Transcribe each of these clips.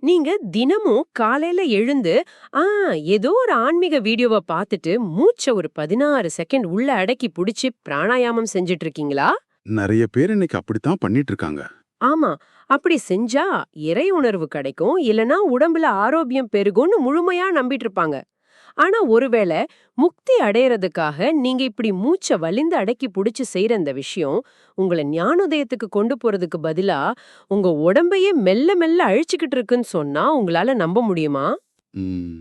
நீங்க தினமும் காலையில எழுந்து, ஆ ஏதோ ஒரு ஆன்மீக வீடியோவ பார்த்துட்டு, மூச்ச ஒரு 16 செகண்ட் உள்ள அடக்கி புடிச்சு பிராணாயாமம் செஞ்சுட்டு இருக்கீங்களா? நெறைய பேர் இன்னைக்கு அப்படித்தான் பண்ணிட்டு இருக்காங்க. ஆமா. அப்படி செஞ்சா இறை உணர்வு கிடைக்கும், இல்லனா உடம்புல ஆரோக்கியம் பெருகும்னு முழுமையா நம்பிட்டு இருப்பாங்க. ஆனா ஒருவேளை முக்தி அடையறதுக்காக நீங்க இப்படி மூச்ச வலிந்து அடக்கி புடிச்சு செய்யற இந்த விஷயம், உங்கள ஞானோதயத்துக்கு கொண்டு போறதுக்கு பதிலா, உங்க உடம்பையே மெல்ல மெல்ல அழிச்சுக்கிட்டு இருக்குன்னு சொன்னா உங்களால நம்ப முடியுமா? ம்.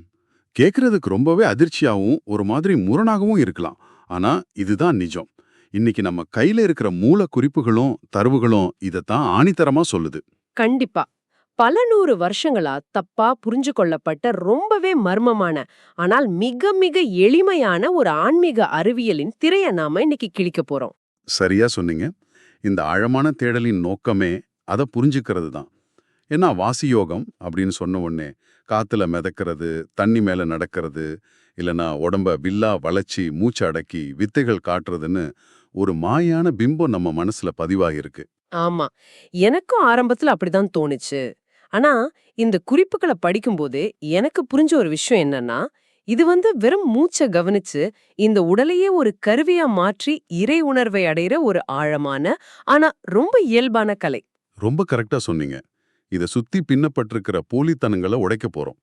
கேட்கறதுக்கு ரொம்பவே அதிர்ச்சியாவும், ஒரு மாதிரி முரணாகவும் இருக்கலாம். ஆனா, இதுதான் நிஜம். இன்னைக்கு நம்ம கையில இருக்கிற மூல குறிப்புகளும், தரவுகளும் இதத்தான் ஆணித்தரமா சொல்லுது. கண்டிப்பா. பல 100 வருஷங்களா தப்பா புரிஞ்சு கொள்ளப்பட்ட ரொம்பவே மர்மமான, ஆனால் மிக மிக எளிமையான ஒரு ஆன்மீக அறிவியலின் திரைய நாம இன்னைக்கு கிழிக்க போறோம். சரியா சொன்னீங்க. இந்த ஆழமான தேடலின் நோக்கமே அத புரிஞ்சுக்கிறது தான். ஏன்னா வாசி யோகம் அப்படின்னு சொன்ன உடனே, காத்துல மிதக்கிறது, தண்ணி மேல நடக்கிறது, இல்லனா உடம்ப வில்லா வளைச்சி, மூச்ச அடக்கி, வித்தைகள் காட்டுறதுன்னு ஒரு மாயான பிம்பம் நம்ம மனசுல பதிவாகிருக்கு. ஆமா. எனக்கும் ஆரம்பத்துல அப்படிதான் தோணுச்சு. ஆனா, இந்த குறிப்புகள படிக்கும்போது எனக்கு புரிஞ்ச ஒரு விஷயம் என்னன்னா, இது வெறும் மூச்ச கவனிச்சு, இந்த உடலையே ஒரு கருவியா மாற்றி இறை உணர்வை அடையிற ஒரு ஆழமான, ஆனா ரொம்ப இயல்பான கலை. ரொம்ப கரெக்டா சொன்னீங்க. இத சுத்தி பின்னப்பட்டிருக்கிற போலித்தனங்கள உடைக்க போறோம்.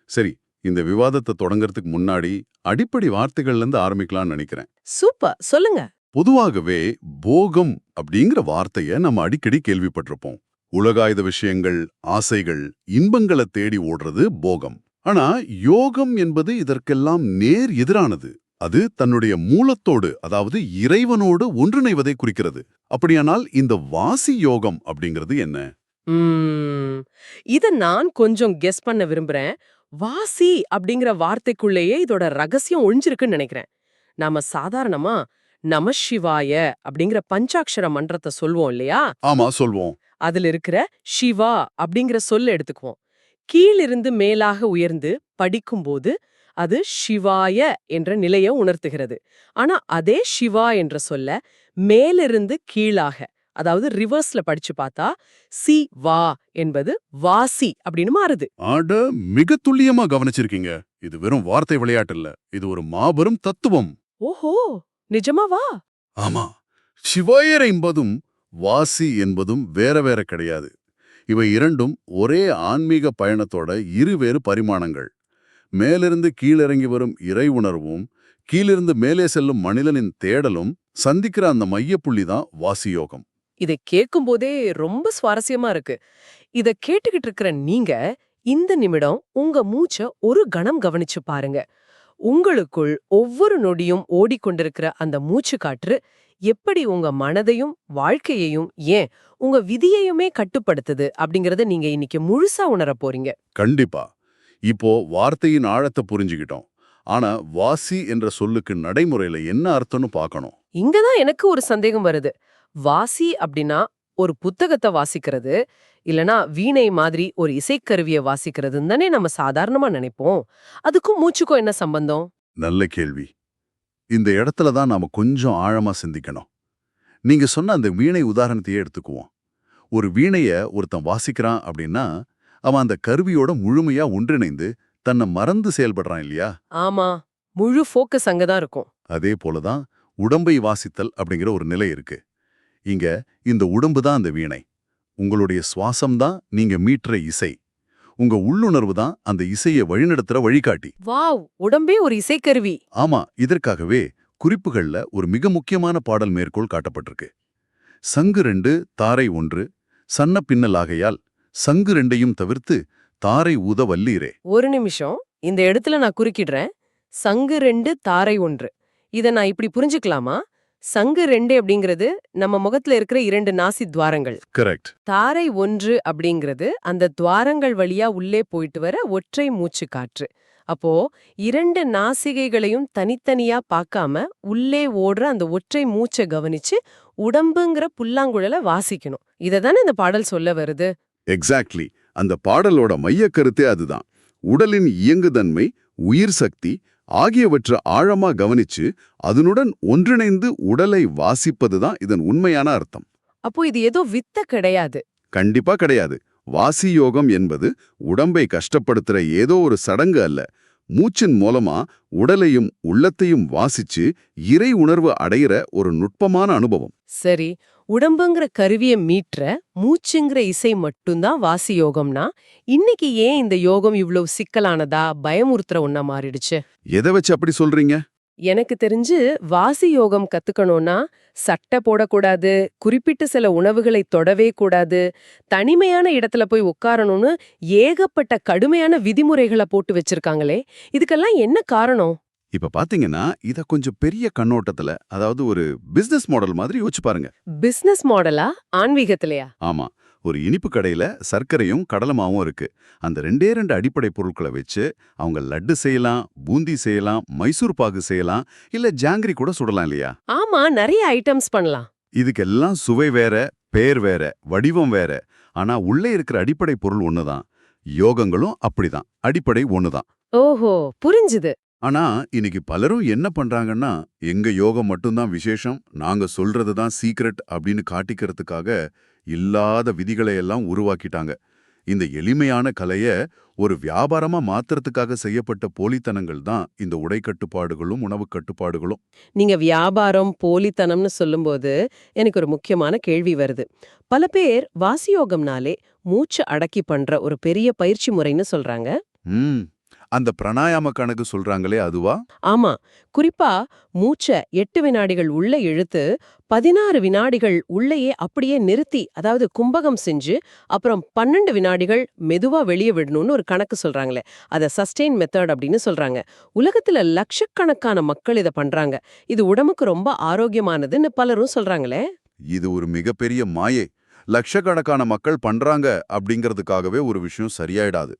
சரி, இந்த விவாதத்த தொடங்கறதுக்கு முன்னாடி அடிப்படை வார்த்தைகள்ல இருந்து ஆரம்பிக்கலாம்னு நினைக்கிறேன். சூப்பர். சொல்லுங்க. பொதுவாகவே போகம் அப்படிங்கிற வார்த்தைய நம்ம அடிக்கடி கேள்விப்பட்டிருப்போம். உலகாயுத விஷயங்கள், ஆசைகள், இன்பங்களை தேடி ஓடுறது போகம். ஆனா யோகம் என்பது இதற்கெல்லாம் நேர் எதிரானது. அது தன்னுடைய மூலத்தோடு, அதாவது இறைவனோடு ஒன்றிணைவதை குறிக்கிறது. அப்படியானால் இந்த வாசி யோகம் அப்படிங்கிறது என்ன? ம். இத நான் கொஞ்சம் கெஸ் பண்ண விரும்புறேன். வாசி அப்படிங்கிற வார்த்தைக்குள்ளேயே இதோட ரகசியம் ஒளிஞ்சிருக்குன்னு நினைக்கிறேன். நாம சாதாரணமா நம சிவாய அப்படிங்கிற பஞ்சாக்ஷர மன்றத்த சொல்வோம் இல்லையா? ஆமா, சொல்வோம். அதுல இருக்கிற சிவா அப்படிங்கிற சொல்ல எடுத்துக்குவோம். கீழிருந்து மேலாக உயர்ந்து படிக்கும்போது அது சிவாய என்ற நிலைய உணர்த்துகிறது. ஆனா அதே சிவா என்ற சொல்ல மேலிருந்து கீழாக, அதாவது ரிவர்ஸ்ல படிச்சு பார்த்தா சி வா என்பது வாசி அப்படின்னு மாறுது. ஆட மிக துல்லியமா கவனிச்சிருக்கீங்க. இது வெறும் வார்த்தை விளையாட்டு இல்ல. இது ஒரு மாபெரும் தத்துவம். ஓஹோ! நிஜமாவா? ஆமா. சிவாயர் என்பதும் வாசி என்பதும் வேற வேற கிடையாது. இவை இரண்டும் ஒரே ஆன்மீக பயணத்தோட இருவேறு பரிமாணங்கள். மேலிருந்து கீழிறங்கி வரும் இறை உணர்வும், கீழிருந்து மேலே செல்லும் மனிதனின் தேடலும் சந்திக்கிற அந்த மையப்புள்ளி தான் வாசியோகம். இதை கேட்கும்போதே ரொம்ப சுவாரஸ்யமா இருக்கு. இத கேட்டுக்கிட்டு இருக்கிற நீங்க, இந்த நிமிடம் உங்க மூச்ச ஒரு கணம் கவனிச்சு பாருங்க. உங்களுக்குள் ஒவ்வொரு நொடியும் ஓடிக்கொண்டிருக்கிற அந்த மூச்சு காற்று எப்படி உங்க மனதையும் வாழ்க்கையையும் ஏன் உங்க விதியையுமே கட்டுப்படுத்துது அப்படிங்கறத நீங்க இன்னைக்கு முழுசா உணரப் போறீங்க. கண்டிப்பா. இப்போ வார்த்தையின் ஆழத்தை புரிஞ்சுக்கிட்டோம். ஆனா வாசி என்ற சொல்லுக்கு நடைமுறையில என்ன அர்த்தம்னு பார்க்கணும். இங்கதான் எனக்கு ஒரு சந்தேகம் வருது. வாசி அப்படின்னா ஒரு புத்தகத்தை வாசிக்கிறது, இல்லனா வீணை மாதிரி ஒரு இசைக்கருவிய வாசிக்கிறதுன்னு தானே நம்ம சாதாரணமா நினைப்போம். அதுக்கும் மூச்சுக்கும் என்ன சம்பந்தம்? நல்ல கேள்வி. இந்த இடத்துல தான் நாம கொஞ்சம் ஆழமா சிந்திக்கணும். நீங்க சொன்ன அந்த வீணை உதாரணத்தையே எடுத்துக்குவோம். ஒரு வீணைய ஒருத்தன் வாசிக்கிறான் அப்படின்னா, அவன் அந்த கருவியோட முழுமையா ஒன்றிணைந்து தன்னை மறந்து செயல்படுறான் இல்லையா? ஆமா, முழு ஃபோக்கஸ் அங்கதான் இருக்கும். அதே போலதான் உடம்பை வாசித்தல் அப்படிங்கிற ஒரு நிலை இருக்கு. இங்க இந்த உடம்பு தான் அந்த வீணை. உங்களுடைய சுவாசம் தான் நீங்க மீட்டுற இசை. உங்க உள்ளுணர்வு தான் அந்த இசையை வழிநடத்துற வழிகாட்டி. வாவ்! உடம்பே ஒரு இசைக்கருவி. ஆமா, இதற்காகவே குறிப்புகள்ல ஒரு மிக முக்கியமான பாடல் மேற்கோள் காட்டப்பட்டிருக்கு. சங்கு 2 தாரை 1 சன்ன பின்னலாகையால் சங்கு 2ஐயும் தவிர்த்து தாரை ஊத வல்லீரே. ஒரு நிமிஷம். இந்த இடத்துல நான் குறுக்கிடுறேன். சங்கு 2 தாரை 1. இத நான் இப்படி புரிஞ்சுக்கலாமா? சங்கு 2 அப்படிங்கிறது நம்ம முகத்துல இருக்கிற 2 நாசி துவாரங்கள். கரெக்ட். தாரை 1 அப்படிங்கிறது அந்த துவாரங்கள் வழியா உள்ளே போயிட்டு வர ஒற்றை மூச்சு காற்று. அப்போ 2 நாசிகைகளையும் தனித்தனியா பார்க்காம உள்ளே ஓடுற அந்த ஒற்றை மூச்சை கவனிச்சு உடம்புங்கிற புல்லாங்குழல வாசிக்கணும். இததானே இந்த பாடல் சொல்ல வருது. எக்ஸாக்ட்லி. அந்த பாடலோட மையக் கருத்தே அதுதான். உடலின் இயங்குதன்மை, உயிர் சக்தி ஆகியவற்றை ஆழமா கவனிச்சு அதனுடன் ஒன்றிணைந்து உடலை வாசிப்பதுதான் இதன் உண்மையான அர்த்தம். அப்போ இது ஏதோ வித்த கிடையாது. கண்டிப்பா கிடையாது. வாசி யோகம் என்பது உடம்பை கஷ்டப்படுத்துற ஏதோ ஒரு சடங்கு அல்ல. மூச்சின் மூலமா உடலையும் உள்ளத்தையும் வாசிச்சு இறை உணர்வு அடையிற ஒரு நுட்பமான அனுபவம். சரி, உடம்புங்கிற கருவிய மீட்ற மூச்சுங்கிற இசை மட்டும்தான் வாசி யோகம்னா, இன்னைக்கு ஏன் இந்த யோகம் இவ்வளவு சிக்கலானதா, பயமுறுத்துற ஒண்ணா மாறிடுச்சு? எதை வச்சு அப்படி சொல்றீங்க? எனக்கு தெரிஞ்சு வாசி யோகம் கத்துக்கணும்னா சட்டை போடக்கூடாது, குறிப்பிட்ட சில உணவுகளை தொடவே கூடாது, தனிமையான இடத்துல போய் உட்காரணும்னு ஏகப்பட்ட கடுமையான விதிமுறைகளை போட்டு வச்சிருக்காங்களே, இதுக்கெல்லாம் என்ன காரணம்? இப்ப பாத்தீங்கன்னா இத கொஞ்சம் பெரிய கண்ணோட்டத்துல, அதாவது ஒரு பிசினஸ் மாடல் மாதிரி யோசிச்சு பாருங்க. பிசினஸ் மாடலா? ஆன்மீகத்திலயா? ஆமா, ஒரு இனிப்பு கடையில சர்க்கரையும் கடலமாவும் இருக்கு. அந்த ரெண்டே அடிப்படை பொருட்களை வச்சு அவங்க லட்டு செய்யலாம், பூந்தி செய்யலாம், மைசூர் பாகு செய்யலாம், இல்ல ஜாங்கிரி கூட சுடலாம் இல்லையா? ஆமா, நிறைய ஐட்டம்ஸ் பண்ணலாம். இதுக்கெல்லாம் சுவை வேற, பேர் வேற, வடிவம் வேற. ஆனா உள்ளே இருக்கிற அடிப்படை பொருள் ஒண்ணுதான். யோகங்களும் அப்படிதான், அடிப்படை ஒண்ணுதான். ஓஹோ, புரிஞ்சுது. ஆனா இன்னைக்கு பலரும் என்ன பண்றாங்கன்னா, எங்க யோகம் மட்டும்தான் விசேஷம், நாங்க சொல்றது தான் சீக்ரெட் அப்படின்னு காட்டிக்கிறதுக்காக இல்லாத விதிகளை எல்லாம் உருவாக்கிட்டாங்க. இந்த எளிமையான கலைய ஒரு வியாபாரமா மாத்துறதுக்காக செய்யப்பட்ட போலித்தனங்கள் தான் இந்த உடை கட்டுப்பாடுகளும் உணவு கட்டுப்பாடுகளும். நீங்க வியாபாரம், போலித்தனம்னு சொல்லும்போது எனக்கு ஒரு முக்கியமான கேள்வி வருது. பல பேர் வாசியோகம்னாலே மூச்சு அடக்கி பண்ற ஒரு பெரிய பயிற்சி முறைன்னு சொல்றாங்க. ம் அந்த பிராணாயாம கணக்கு சொல்றாங்களே அதுவா? ஆமா, குறிப்பா மூச்ச 8 வினாடிகள் உள்ள இழுத்து 16 வினாடிகள் உள்ளேயே அப்படியே நிறுத்தி, அதாவது கும்பகம் செஞ்சு அப்புறம் 12 வினாடிகள் மெதுவா வெளியே விடணும்னு ஒரு கணக்கு சொல்றாங்களே, அத சஸ்டெயின் மெத்தட் அப்படின்னு சொல்றாங்க. உலகத்துல லட்சக்கணக்கான மக்கள் இத பண்றாங்க. இது உடம்புக்கு ரொம்ப ஆரோக்கியமானதுன்னு பலரும் சொல்றாங்களே. இது ஒரு மிகப்பெரிய மாயை. லட்சக்கணக்கான மக்கள் பண்றாங்க அப்படிங்கிறதுக்காகவே ஒரு விஷயம் சரியாயிடாது.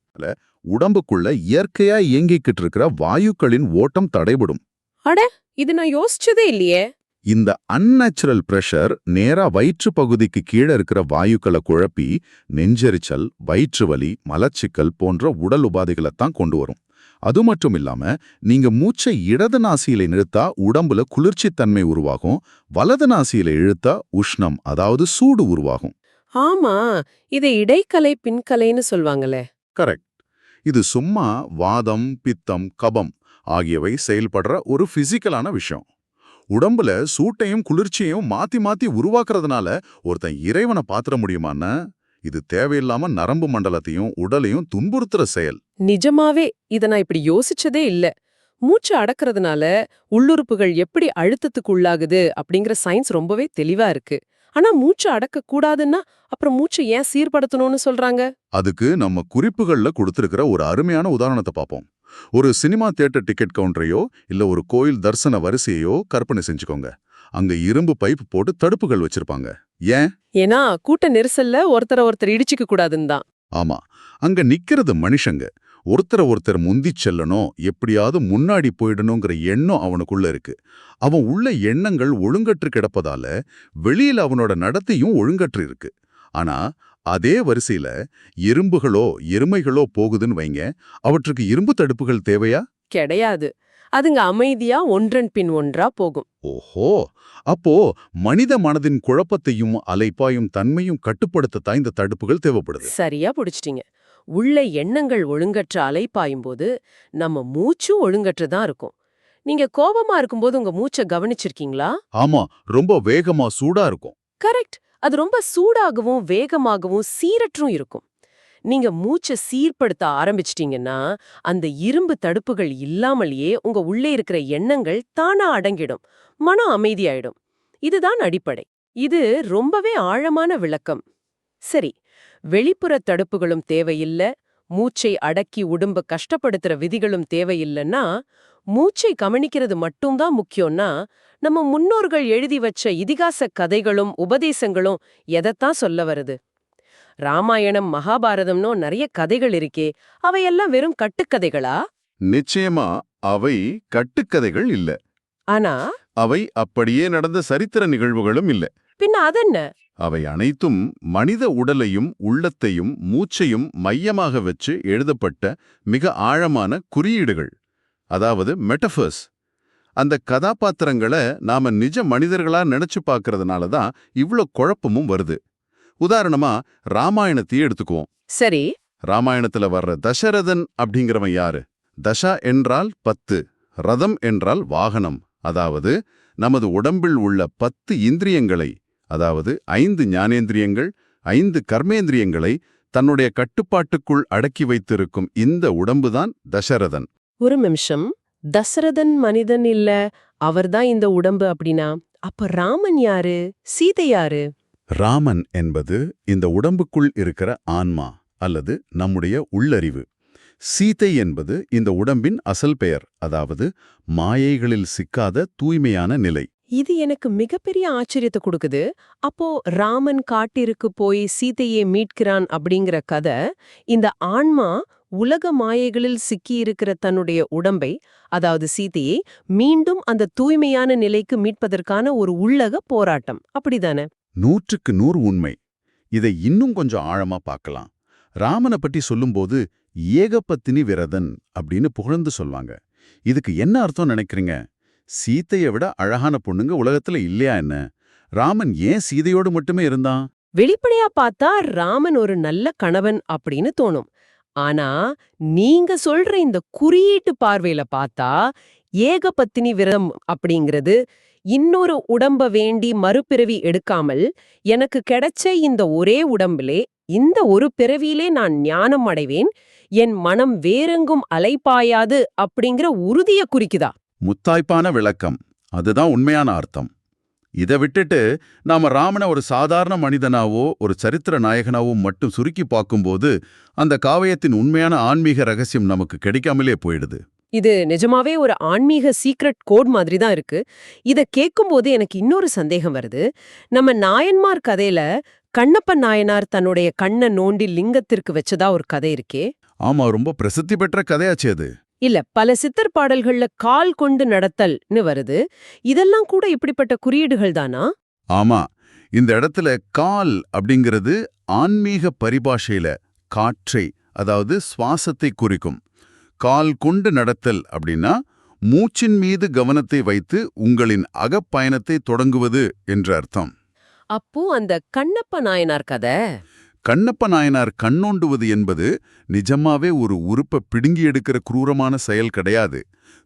உடம்புக்குள்ள இயற்கையா இயங்கிக்கிட்டு இருக்கிற வாயுக்களின் ஓட்டம் தடைபடும். அட, இது நான் யோசிச்சதே இல்லையே. இந்த அன்நேச்சுரல் பிரஷர் நேரா வயிற்று பகுதிக்கு கீழே இருக்கிற வாயுக்களை குழப்பி நெஞ்செரிச்சல், வயிற்று வலி, மலச்சிக்கல் போன்ற உடல் உபாதைகளைத்தான் கொண்டு வரும். அது மட்டும் இல்லாம நீங்க மூச்சை இடது நாசியில நிறுத்தா உடம்புல குளிர்ச்சித்தன்மை உருவாகும், வலது நாசியில இழுத்தா உஷ்ணம், அதாவது சூடு உருவாகும். ஆமா, இதை இடைக்கலை பின்கலைன்னு சொல்வாங்களே. கரெக்ட். இது சும்மா வாதம், பித்தம், கபம் ஆகியவை செயல்படுற ஒரு பிசிக்கலான விஷயம். உடம்புல சூட்டையும் குளிர்ச்சியையும் மாத்தி மாத்தி உருவாக்குறதுனால ஒருத்தன் இறைவனை பாத்திர முடியுமான்னா, இது தேவையில்லாம நரம்பு மண்டலத்தையும் உடலையும் துன்புறுத்துற செயல். நிஜமாவே இத நான் இப்படி யோசிச்சதே இல்ல. மூச்சு அடக்கிறதுனால உள்ளுறுப்புகள் எப்படி அழுத்தத்துக்கு உள்ளாகுது அப்படிங்கிற சயின்ஸ் ரொம்பவே தெளிவா இருக்கு. ஆனா மூச்சு அடக்க கூடாதுன்னா அப்புறம் மூச்சு ஏன் சீர்படுத்தணும்னு சொல்றாங்க? அதுக்கு நம்ம குறிப்புகள்ல கொடுத்திருக்கிற ஒரு அருமையான உதாரணத்தை பார்ப்போம். ஒரு சினிமா தியேட்டர் டிக்கெட் கவுண்டரையோ இல்ல ஒரு கோயில் தரிசன வரிசையோ கற்பனை செஞ்சுக்கோங்க. அங்க இரும்பு பைப் போட்டு தடுப்புகள் வச்சிருப்பாங்க. ஏன்? ஏன்னா கூட்ட நெரிசல்ல ஒருத்தர் இடிச்சுக்க கூடாதுன்னு தான். ஆமா, அங்க நிக்கிறது மனுஷங்க. ஒருத்தர் முந்திச் செல்லணும், எப்படியாவது முன்னாடி போயிடணுங்கிற எண்ணம் அவனுக்குள்ள இருக்கு. அவன் உள்ள எண்ணங்கள் ஒழுங்கற்று கிடப்பதால வெளியில அவனோட நடத்தையும் ஒழுங்கற்று இருக்கு. ஆனா அதே வரிசையில எறும்புகளோ எருமைகளோ போகுதுன்னு வைங்க, அவற்றுக்கு இரும்பு தடுப்புகள் தேவையா? கிடையாது. அதுங்க அமைதியா ஒன்றன் பின் ஒன்றா போகும். ஓஹோ, அப்போ மனித மனதின் குழப்பத்தையும் அலைப்பாயும் தன்மையும் கட்டுப்படுத்தத்தான் இந்த தடுப்புகள் தேவைப்படுது. சரியா புடிச்சிட்டீங்க. உள்ள எண்ணங்கள் ஒழுங்கற்ற அலைப்பாயும்போது நம்ம மூச்சும் ஒழுங்கற்று தான் இருக்கும். நீங்க கோபமா இருக்கும்போது உங்க மூச்சை கவனிச்சிருக்கீங்களா? ஆமா, ரொம்ப வேகமா சூடா இருக்கும். கரெக்ட். அது ரொம்ப சூடாகவும் வேகமாகவும் சீரற்றும் இருக்கும். நீங்க மூச்சை சீர்படுத்த ஆரம்பிச்சிட்டீங்கன்னா அந்த இரும்பு தடுப்புகள் இல்லாமலேயே உங்க உள்ளே இருக்கிற எண்ணங்கள் தானா அடங்கிடும், மனம் அமைதியாயிடும். இதுதான் அடிப்படை. இது ரொம்பவே ஆழமான விளக்கம். சரி, வெளிப்புற தடுப்புகளும் தேவையில்ல, மூச்சை அடக்கி உடம்ப கஷ்டப்படுத்துற விதிகளும் தேவையில்லைன்னா, மூச்சை கவனிக்கிறது மட்டும்தான் முக்கியம்னா, நம்ம முன்னோர்கள் எழுதி வச்ச இதிகாச கதைகளும் உபதேசங்களும் எதைத்தான் சொல்ல வருது? ராமாயணம், மகாபாரதம்னோ நிறைய கதைகள் இருக்கே, அவையெல்லாம் வெறும் கட்டுக்கதைகளா? நிச்சயமா அவை கட்டுக்கதைகள் இல்ல. ஆனா அவை அப்படியே நடந்த சரித்திர நிகழ்வுகளும் இல்ல. பின்ன அதென்ன? அவை அனைத்தும் மனித உடலையும் உள்ளத்தையும் மூச்சையும் மையமாக வச்சு எழுதப்பட்ட மிக ஆழமான குறியீடுகள், அதாவது மெட்டஃபர்ஸ். அந்த கதாபாத்திரங்களை நாம நிஜ மனிதர்களா நினைச்சு பார்க்கறதுனால தான் இவ்ளோ குழப்பமும் வருது. உதாரணமா ராமாயணத்தையே எடுத்துக்குவோம். சரி. ராமாயணத்துல வர்ற தசரதன் அப்படிங்கிறவன் யாரு? தசா என்றால் 10, ரதம் என்றால் வாகனம். அதாவது நமது உடம்பில் உள்ள 10 இந்திரியங்களை, அதாவது 5 ஞானேந்திரியங்கள், 5 கர்மேந்திரியங்களை தன்னுடைய கட்டுப்பாட்டுக்குள் அடக்கி வைத்திருக்கும் இந்த உடம்புதான் தசரதன். ஒரு நிமிஷம். தசரதன் மனிதன் இல்ல, அவர்தான் இந்த உடம்பு அப்படின்னா அப்ப ராமன் யாரு, சீதை யாரு? ராமன் என்பது இந்த உடம்புக்குள் இருக்கிற ஆன்மா அல்லது நம்முடைய உள்ளறிவு. சீதை என்பது இந்த உடம்பின் அசல் பெயர், அதாவது மாயைகளில் சிக்காத தூய்மையான நிலை. இது எனக்கு மிகப்பெரிய ஆச்சரியத்தை கொடுக்குது. அப்போ ராமன் காட்டிற்கு போய் சீதையை மீட்கிறான் அப்படிங்கிற கதை, இந்த ஆன்மா உலக மாயைகளில் சிக்கியிருக்கிற தன்னுடைய உடம்பை, அதாவது சீதையை மீண்டும் அந்த தூய்மையான நிலைக்கு மீட்பதற்கான ஒரு உள்ளக போராட்டம், அப்படிதானே? 100க்கு 100 உண்மை. இதை இன்னும் கொஞ்சம் ஆழமா பார்க்கலாம். ராமனை பற்றி சொல்லும்போது ஏகபத்தினி விரதன் அப்படின்னு புகழ்ந்து சொல்வாங்க. இதுக்கு என்ன அர்த்தம் நினைக்கிறீங்க? சீதையை விட அழகான பொண்ணுங்க உலகத்துல இல்லையா என்ன? ராமன் ஏன் சீதையோடு மட்டுமே இருந்தான்? வெளிப்படையா பார்த்தா ராமன் ஒரு நல்ல கணவன் அப்படின்னு தோணும். ஆனா நீங்க சொல்ற இந்த குறியீட்டு பார்வையில பார்த்தா ஏகபத்தினி விரதம் அப்படிங்கிறது இன்னொரு உடம்ப வேண்டி மறுபிறவி எடுக்காமல், எனக்கு கிடைச்ச இந்த ஒரே உடம்பிலே, இந்த ஒரு பிறவியிலே நான் ஞானம் அடைவேன், என் மனம் வேறெங்கும் அலைபாயாது அப்படிங்கிற உறுதிய குறிக்குதா? முத்தாய்ப்பான விளக்கம். அதுதான் உண்மையான அர்த்தம். இதை விட்டுட்டு நாம ராமனை ஒரு சாதாரண மனிதனாவோ ஒரு சரித்திர நாயகனாவோ மட்டும் சுருக்கி பார்க்கும்போது அந்த காவியத்தின் உண்மையான ஆன்மீக ரகசியம் நமக்கு கிடைக்காமலே போயிடுது. இது நிஜமாவே ஒரு ஆன்மீக சீக்ரெட் கோட் மாதிரி தான் இருக்கு. இத கேட்கும்போது எனக்கு இன்னொரு சந்தேகம் வருது. நம்ம நாயன்மார் கதையில கண்ணப்ப நாயனார் தன்னுடைய கண்ணை நோண்டி லிங்கத்திற்கு வச்சதா ஒரு கதை இருக்கே. ஆமா, ரொம்ப பிரசித்தி பெற்ற கதையாச்சு அது. இல்ல, பல சித்தர் பாடல்கள்ல கால் கொண்டு நடத்தல்னு வருது. இதெல்லாம் கூட இப்படிப்பட்ட குறியீடுகள் தானா? ஆமா, இந்த இடத்துல கால் அப்படிங்கிறது ஆன்மீக பரிபாஷையில காற்றை, அதாவது சுவாசத்தை குறிக்கும். கால் கொண்டு நடத்தல் அப்படின்னா மூச்சின் மீது கவனத்தை வைத்து உங்களின் அகப்பயணத்தை தொடங்குவது என்ற அர்த்தம். அப்போ அந்த கண்ணப்ப நாயனார் கதை, கண்ணப்ப நாயனார் கண்ணோண்டுவது என்பது நிஜமாவே ஒரு உறுப்பை பிடுங்கி எடுக்கிற குரூரமான செயல் கிடையாது.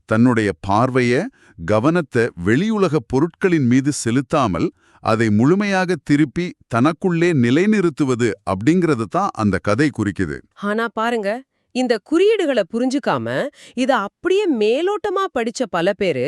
தன்னுடைய பார்வைய, கவனத்தை வெளியுலக பொருட்களின் மீது செலுத்தாமல் அதை முழுமையாக திருப்பி தனக்குள்ளே நிலைநிறுத்துவது அப்படிங்கிறது தான் அந்த கதை குறிக்குது. ஆனா பாருங்க, இந்த குறியீடுகளை புரிஞ்சுக்காம இத அப்படியே மேலோட்டமா படிச்ச பல பேரு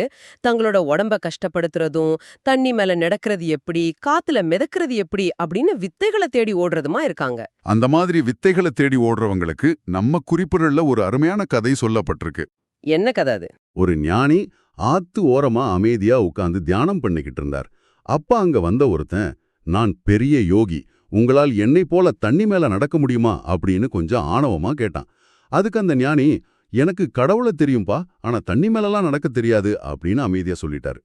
தங்களோட உடம்ப கஷ்டப்படுத்துறதும், தண்ணி மேல நடக்கிறது எப்படி, காத்துல மிதக்கிறது எப்படி அப்படின்னு வித்தைகளை தேடி ஓடுறதுமா இருக்காங்க. அந்த மாதிரி வித்தைகளை தேடி ஓடுறவங்களுக்கு நம்ம குறிப்புகள்ல ஒரு அருமையான கதை சொல்லப்பட்டிருக்கு. என்ன கதை அது? ஒரு ஞானி ஆத்து ஓரமா அமைதியா உட்கார்ந்து தியானம் பண்ணிக்கிட்டு இருந்தார். அப்ப அங்க வந்த ஒருத்தன், நான் பெரிய யோகி, உங்களால் என்னை போல தண்ணி மேல நடக்க முடியுமா அப்படின்னு கொஞ்சம் ஆணவமா கேட்டான். அதுக்கு அந்த ஞானி, எனக்கு கடவுளை தெரியும்பா, ஆனா தண்ணி மேலலாம் நடக்க தெரியாது அப்படின்னு அமைதியா சொல்லிட்டாரு.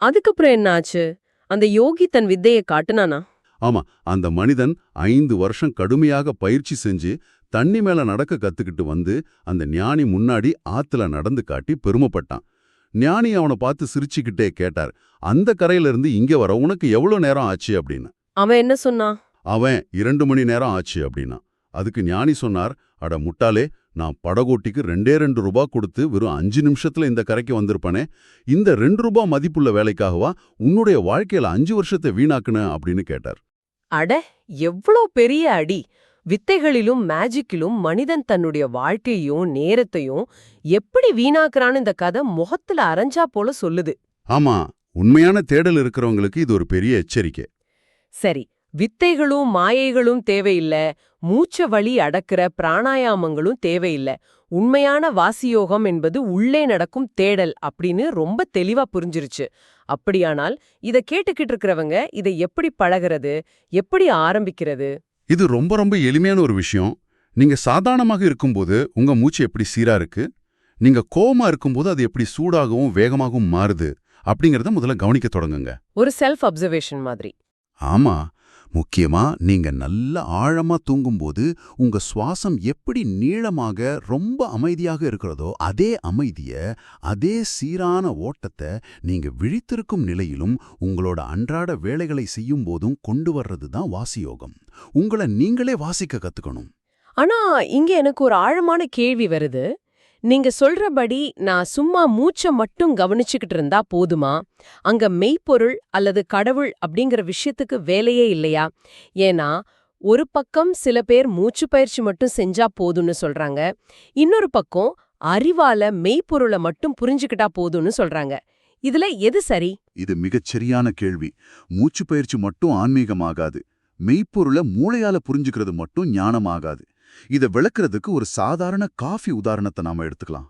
அதுக்கப்புறம் என்ன ஆச்சு? அந்த யோகி தன் வித்தையை காட்டுனானா? ஆமா, அந்த மனிதன் 5 வருஷம் கடுமையாக பயிற்சி செஞ்சு தண்ணி மேல நடக்க கத்துக்கிட்டு வந்து அந்த ஞானி முன்னாடி ஆத்துல நடந்து காட்டி பெருமைப்பட்டான். ஞானி அவனை பார்த்து சிரிச்சுக்கிட்டே கேட்டார், அந்த கரையிலிருந்து இங்க வர உனக்கு எவ்வளவு நேரம் ஆச்சு அப்படின்னு. அவன் என்ன சொன்னான்? அவன் 2 மணி நேரம் ஆச்சு அப்படின்னா. அதுக்கு ஞானி சொன்னார், அட முட்டாளே, நான் படகோட்டிக்கு 2 ரூபா கொடுத்து வெறும் 5 நிமிஷத்துல இந்த கரைக்கு வந்திருப்பனே, இந்த 2 ரூபா மதிப்புள்ள வேலைக்காகவா உன்னுடைய வாழ்க்கையில 5 வருஷத்தை வீணாக்குன அப்படின்னு கேட்டார். அட, எவ்வளோ பெரிய அடி! வித்தைகளிலும் மேஜிக்கிலும் மனிதன் தன்னுடைய வாழ்க்கையும் நேரத்தையும் எப்படி வீணாக்குறான்னு இந்த கதை முகத்துல அரைஞ்சா போல சொல்லுது. ஆமா, உண்மையான தேடல் இருக்கிறவங்களுக்கு இது ஒரு பெரிய எச்சரிக்கை. சரி, வித்தைகளும் மாயைகளும் தேவையில்ல, மூச்ச வழி அடக்கிற பிராணாயாமங்களும் தேவையில்ல, உண்மையான வாசியோகம் என்பது உள்ளே நடக்கும் தேடல் அப்படின்னு ரொம்ப தெளிவா புரிஞ்சிருச்சு. அப்படியானால் இத கேட்டுக்கிட்டு இருக்கிறவங்க இதை எப்படி பழகிறது, எப்படி ஆரம்பிக்கிறது? இது ரொம்ப ரொம்ப எளிமையான ஒரு விஷயம். நீங்க சாதாரணமாக இருக்கும்போது உங்க மூச்சு எப்படி சீரா இருக்கு, நீங்க கோவமா இருக்கும்போது அது எப்படி சூடாகவும் வேகமாகவும் மாறுது அப்படிங்கறத முதல்ல கவனிக்க தொடங்குங்க. ஒரு செல்ஃப் அப்சர்வேஷன் மாதிரி. ஆமா, முக்கியமா நீங்க நல்ல ஆழமா தூங்கும்போது உங்க சுவாசம் எப்படி நீளமாக ரொம்ப அமைதியாக இருக்கிறதோ அதே அமைதிய, அதே சீரான ஓட்டத்தை நீங்க விழித்திருக்கும் நிலையிலும் உங்களோட அன்றாட வேலைகளை செய்யும் போதும் கொண்டு வர்றது தான் வாசியோகம். உங்களை நீங்களே வாசிக்க கத்துக்கணும். ஆனா இங்க எனக்கு ஒரு ஆழமான கேள்வி வருது. நீங்க சொல்றபடி நான் சும்மா மூச்ச மட்டும் கவனிச்சுக்கிட்டு இருந்தா போதுமா? அங்க மெய்ப்பொருள் அல்லது கடவுள் அப்படிங்கிற விஷயத்துக்கு வேலையே இல்லையா? ஏன்னா ஒரு பக்கம் சில பேர் மூச்சு பயிற்சி மட்டும் செஞ்சா போதும்னு சொல்றாங்க. இன்னொரு பக்கம் அறிவால மெய்ப்பொருளை மட்டும் புரிஞ்சுக்கிட்டா போதும்னு சொல்றாங்க. இதுல எது சரி? இது மிகச் சரியான கேள்வி. மூச்சு பயிற்சி மட்டும் ஆன்மீகமாகாது. மெய்ப்பொருளை மூளையால புரிஞ்சுக்கிறது மட்டும் ஞானமாகாது. இத விளக்குறதுக்கு ஒரு சாதாரண காஃபி உதாரணத்தை நாம எடுத்துக்கலாம்.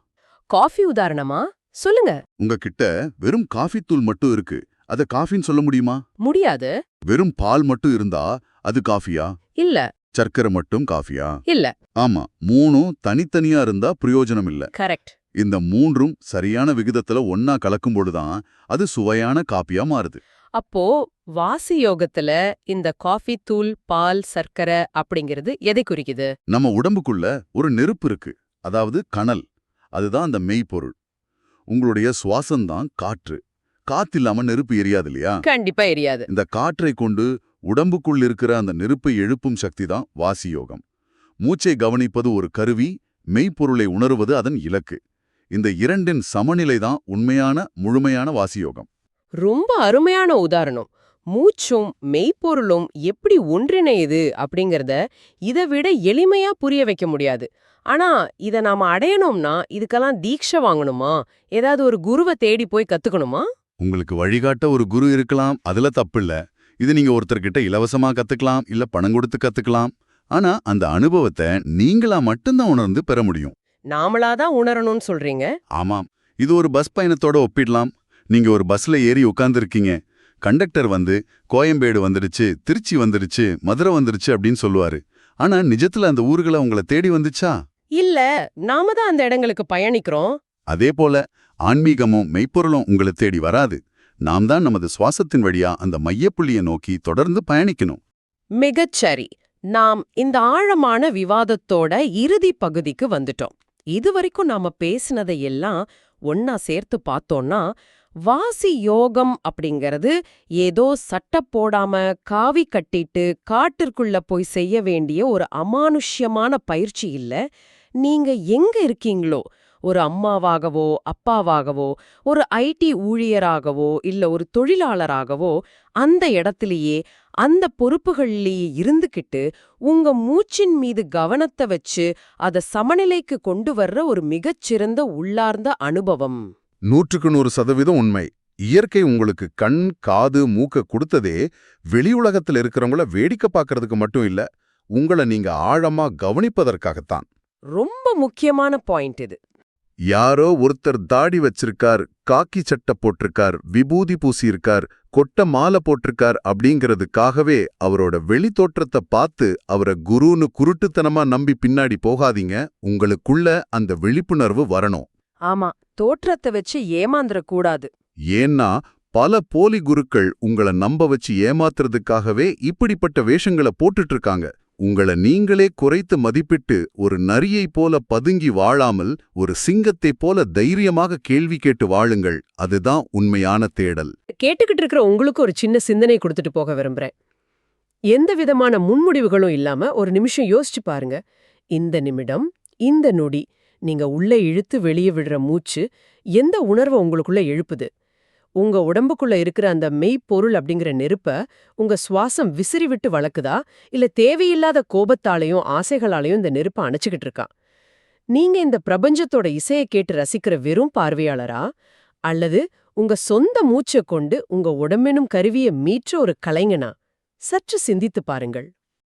காஃபி உதாரணமா? சொல்லுங்க. உங்ககிட்ட வெறும் காஃபி தூள் மட்டும் இருக்கு. அத காஃபின்னு சொல்ல முடியுமா? முடியாது. வெறும் பால் மட்டும் இருந்தா அது காஃபியா? இல்ல. சர்க்கரை மட்டும் காஃபியா? இல்ல. ஆமா, மூணும் தனித்தனியா இருந்தா பிரயோஜனம் இல்ல. கரெக்ட். இந்த மூன்றும் சரியான விகிதத்துல ஒன்னா கலக்கும்போதுதான் அது சுவையான காப்பியா மாறுது. அப்போ வாசி யோகத்துல இந்த காஃபி தூள், பால், சர்க்கரை அப்படிங்கிறது எதை குறிக்குது? நம்ம உடம்புக்குள்ள ஒரு நெருப்பு இருக்கு. அதாவது கனல். அதுதான் அந்த மெய்ப்பொருள். உங்களுடைய சுவாசம்தான் காற்று. காத்தில்லாம நெருப்பு எரியாது இல்லையா? கண்டிப்பா எரியாது. இந்த காற்றை கொண்டு உடம்புக்குள் இருக்கிற அந்த நெருப்பை எழுப்பும் சக்தி தான் வாசியோகம். மூச்சை கவனிப்பது ஒரு கருவி, மெய்ப்பொருளை உணருவது அதன் இலக்கு. இந்த இரண்டின் சமநிலை தான் உண்மையான முழுமையான வாசியோகம். ரொம்ப அருமையான உதாரணம். மூச்சும் மெய்ப்பொருளும் எப்படி ஒன்றிணையுது அப்படிங்கறத இதை விட எளிமையா புரிய வைக்க முடியாது. ஆனா இத நாம அடையணும்னா இதுக்கெல்லாம் தீட்சை வாங்கணுமா? ஏதாவது ஒரு குருவை தேடி போய் கத்துக்கணுமா? உங்களுக்கு வழிகாட்ட ஒரு குரு இருக்கலாம், அதுல தப்பில்ல. இது நீங்க ஒருத்தர்கிட்ட இலவசமா கத்துக்கலாம், இல்ல பணம் கொடுத்து கத்துக்கலாம். ஆனா அந்த அனுபவத்தை நீங்களா மட்டும்தான் உணர்ந்து பெற முடியும். நாமளாதான் உணரணும்னு சொல்றீங்க? ஆமாம். இது ஒரு பஸ் பயணத்தோட ஒப்பிடலாம். நீங்க ஒரு பஸ்ல ஏறி உட்கார்ந்துருக்கீங்க. கண்டக்டர் வந்து கோயம்பேடு வந்துடுச்சு, திருச்சி வந்துடுச்சு, மதுரை வந்துடுச்சு அப்படின்னு சொல்லுவாரு. ஆனா நிஜத்துல அந்த ஊர்களை உங்களை தேடி வந்துச்சா? இல்ல, நாம தான் அந்த இடங்களுக்கு பயணிக்கிறோம். அதே போல ஆன்மீகமும் மெய்ப்பொருளும் உங்களை தேடி வராது. நாம் தான் நமது சுவாசத்தின் வழியா அந்த மையப்புள்ளியை நோக்கி தொடர்ந்து பயணிக்கணும். மிகச்சரி. நாம் இந்த ஆழமான விவாதத்தோட இறுதி பகுதிக்கு வந்துட்டோம். இதுவரைக்கும் நாம பேசினதை எல்லாம் ஒன்னா சேர்த்து பார்த்தோம்னா, வாசி யோகம் அப்படிங்கறது ஏதோ சட்டை போடாம காவி கட்டிட்டு காட்டிற்குள்ள போய் செய்ய வேண்டிய ஒரு அமானுஷ்யமான பயிற்சி இல்ல. நீங்க எங்க இருக்கீங்களோ, ஒரு அம்மாவாகவோ அப்பாவாகவோ ஒரு ஐடி ஊழியராகவோ இல்ல ஒரு தொழிலாளராகவோ அந்த இடத்திலேயே அந்த பொறுப்புகள்லேயே இருந்துகிட்டு உங்க மூச்சின் மீது கவனத்தை வச்சு அதை சமநிலைக்கு கொண்டு வர்ற ஒரு மிகச்சிறந்த உள்ளார்ந்த அனுபவம். 100% உண்மை. இயற்கை உங்களுக்கு கண், காது, மூக்க கொடுத்ததே வெளியுலகத்தில் இருக்கிறவங்கள வேடிக்கை பார்க்கறதுக்கு மட்டும் இல்ல, உங்களை நீங்க ஆழமா கவனிப்பதற்காகத்தான். ரொம்ப முக்கியமான பாயிண்ட் இது. யாரோ ஒருத்தர் தாடி வச்சிருக்கார், காக்கி சட்டை போட்டிருக்கார், விபூதி பூசியிருக்கார், கொட்ட மாலை போட்டிருக்கார் அப்படிங்கிறதுக்காகவே அவரோட வெளி தோற்றத்தை பார்த்து அவரை குருன்னு குருட்டுத்தனமா நம்பி பின்னாடி போகாதீங்க. உங்களுக்குள்ள அந்த விழிப்புணர்வு வரணும். ஆமா, தோற்றத்தை வச்சு ஏமாந்துடக் கூடாது. ஏன்னா பல போலி குருக்கள் உங்களை நம்ப வச்சு ஏமாத்துறதுக்காகவே இப்படிப்பட்ட வேஷங்களை போட்டுட்டு இருக்காங்க. உங்களை நீங்களே குறைத்து மதிப்பிட்டு ஒரு நரியை போல பதுங்கி வாழாமல் ஒரு சிங்கத்தை போல தைரியமாக கேள்வி கேட்டு வாழுங்கள். அதுதான் உண்மையான தேடல். கேட்டுக்கிட்டு இருக்கிற உங்களுக்கு ஒரு சின்ன சிந்தனை கொடுத்துட்டு போக விரும்புறேன். எந்த விதமான முன்முடிவுகளும் இல்லாம ஒரு நிமிஷம் யோசிச்சு பாருங்க. இந்த நிமிடம், இந்த நொடி, நீங்க உள்ளே இழுத்து வெளியே விடுற மூச்சு எந்த உணர்வை உங்களுக்குள்ள எழுப்புது? உங்க உடம்புக்குள்ள இருக்கிற அந்த மெய்ப்பொருள் அப்படிங்கிற நெருப்ப உங்க சுவாசம் விசிறி விட்டு வளர்க்குதா, இல்ல தேவையில்லாத கோபத்தாலையும் ஆசைகளாலையும் இந்த நெருப்ப அணைச்சுக்கிட்டு இருக்கா? நீங்க இந்த பிரபஞ்சத்தோட இசையை கேட்டு ரசிக்கிற வெறும் பார்வையாளரா, அல்லது உங்க சொந்த மூச்சை கொண்டு உங்க உடம்பெனும் கருவியை மீற்ற ஒரு கலைஞனா? சற்று சிந்தித்து பாருங்கள்.